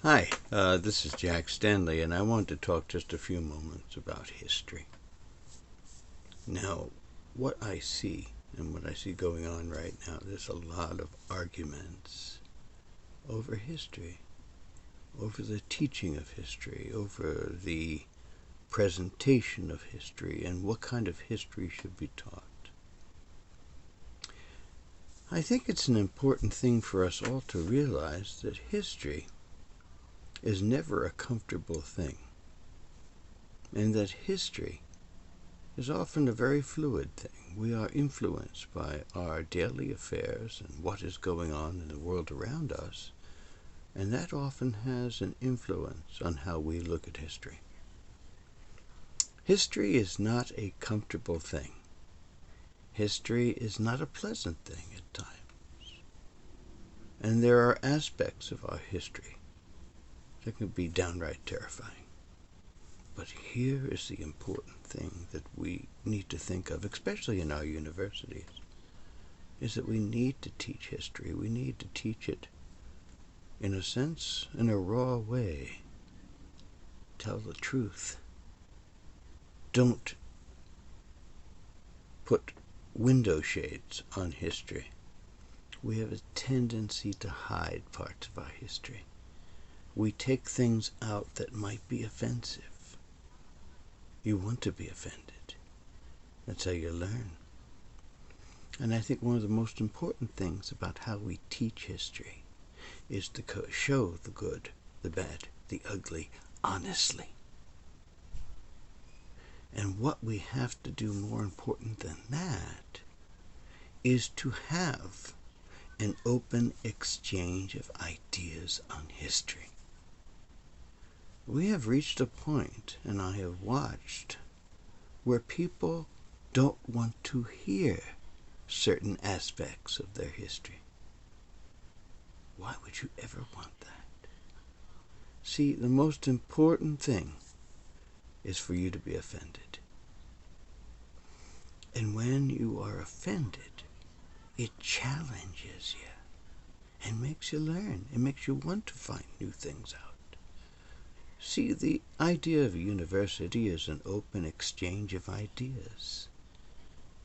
Hi, this is Jack Stanley, and I want to talk just a few moments about history. Now, what I see and what I see going on right now, there's a lot of arguments over history, over the teaching of history, over the presentation of history, and what kind of history should be taught. I think it's an important thing for us all to realize that history is never a comfortable thing, and that history is often a very fluid thing. We are influenced by our daily affairs and what is going on in the world around us, and that often has an influence on how we look at history. History is not a comfortable thing. History is not a pleasant thing at times. And there are aspects of our history that can be downright terrifying. But here is the important thing that we need to think of, especially in our universities, is that we need to teach history. We need to teach it, in a sense, in a raw way. Tell the truth. Don't put window shades on history. We have a tendency to hide parts of our history. We take things out that might be offensive. You want to be offended. That's how you learn. And I think one of the most important things about how we teach history is to show the good, the bad, the ugly, honestly. And what we have to do more important than that is to have an open exchange of ideas on history. We have reached a point, and I have watched, where people don't want to hear certain aspects of their history. Why would you ever want that? See, the most important thing is for you to be offended. And when you are offended, it challenges you and makes you learn. It makes you want to find new things out. See, the idea of a university is an open exchange of ideas.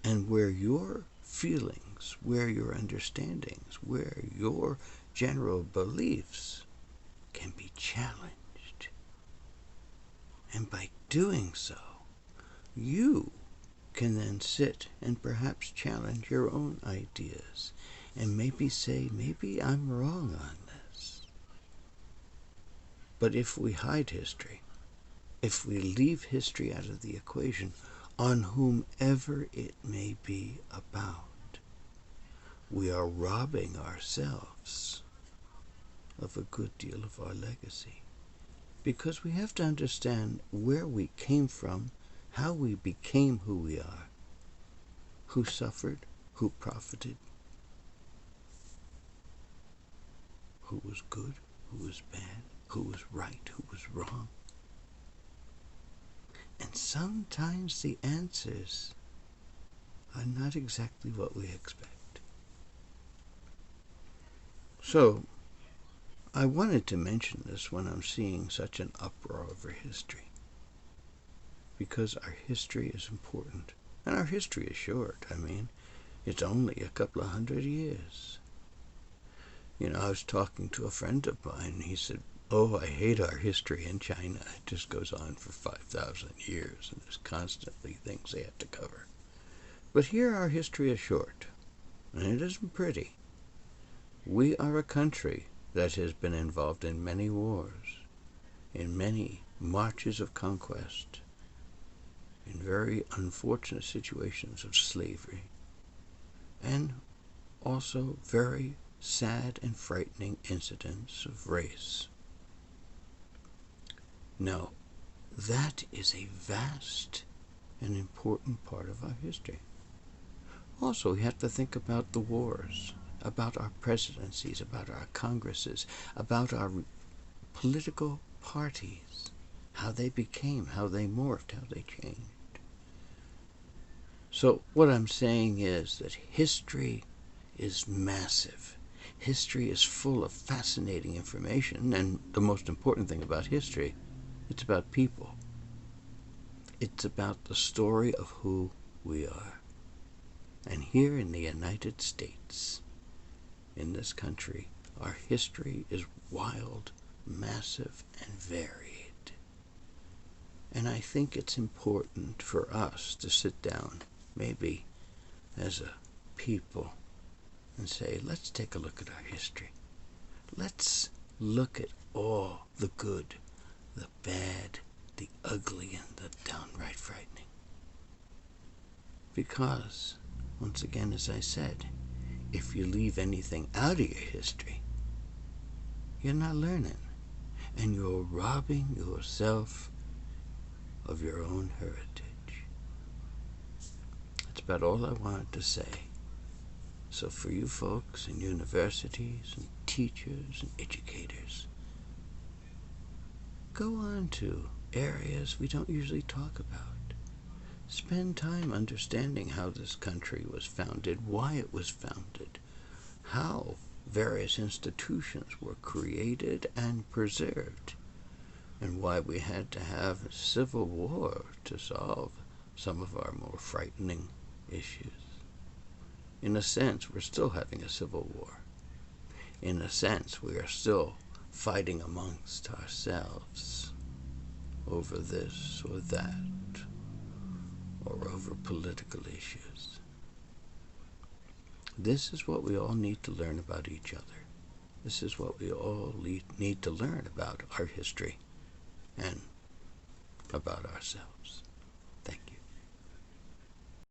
And where your feelings, where your understandings, where your general beliefs can be challenged. And by doing so, you can then sit and perhaps challenge your own ideas and maybe say, maybe I'm wrong on this. But if we hide history, if we leave history out of the equation, on whomever it may be about, we are robbing ourselves of a good deal of our legacy. Because we have to understand where we came from, how we became who we are, who suffered, who profited, who was good, who was bad, who was right, who was wrong. And sometimes the answers are not exactly what we expect. So, I wanted to mention this when I'm seeing such an uproar over history. Because our history is important. And our history is short. I mean, it's only a couple of 100 years. You know, I was talking to a friend of mine, and he said, oh, I hate our history in China. It just goes on for 5,000 years, and there's constantly things they have to cover. But here our history is short, and it isn't pretty. We are a country that has been involved in many wars, in many marches of conquest, in very unfortunate situations of slavery, and also very sad and frightening incidents of race. Now, that is a vast and important part of our history. Also, we have to think about the wars, about our presidencies, about our congresses, about our political parties, how they became, how they morphed, how they changed. So what I'm saying is that history is massive. History is full of fascinating information, and the most important thing about history, it's about people. It's about the story of who we are. And here in the United States, in this country, our history is wild, massive, and varied. And I think it's important for us to sit down, maybe as a people, and say, let's take a look at our history. Let's look at all the good, the bad, the ugly, and the downright frightening. Because, once again, as I said, if you leave anything out of your history, you're not learning, and you're robbing yourself of your own heritage. That's about all I wanted to say. So for you folks in universities and teachers and educators, go on to areas we don't usually talk about. Spend time understanding how this country was founded, why it was founded, how various institutions were created and preserved, and why we had to have a civil war to solve some of our more frightening issues. In a sense, we're still having a civil war. In a sense, we are still fighting amongst ourselves over this or that, or over political issues. This is what we all need to learn about each other. This is what we all need to learn about our history and about ourselves.